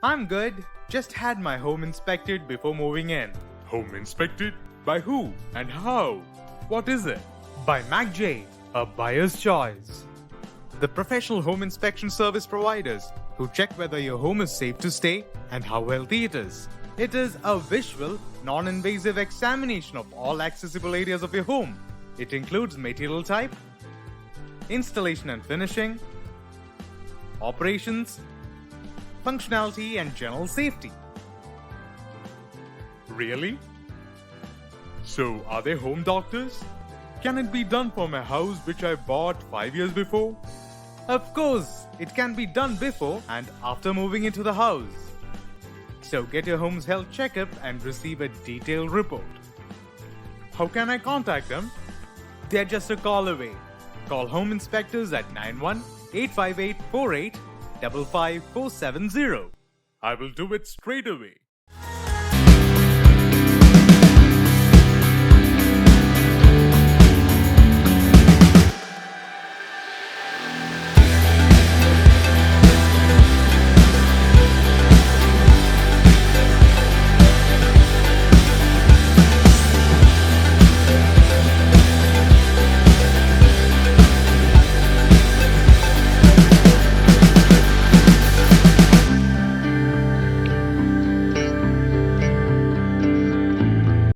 I'm good. Just had my home inspected before moving in. Home inspected? By who and how? What is it? By MACJ, a buyer's choice. The professional home inspection service providers who check whether your home is safe to stay and how healthy it is. It is a visual, non-invasive examination of all accessible areas of your home. It includes material type, installation and finishing, operations, functionality and general safety. Really? So, are they home doctors? Can it be done for my house which I bought 5 years before? Of course, it can be done before and after moving into the house. So get your home's health checkup and receive a detailed report. How can I contact them? They're just a call away. Call home inspectors at 91-858-48-55470. I will do it straight away.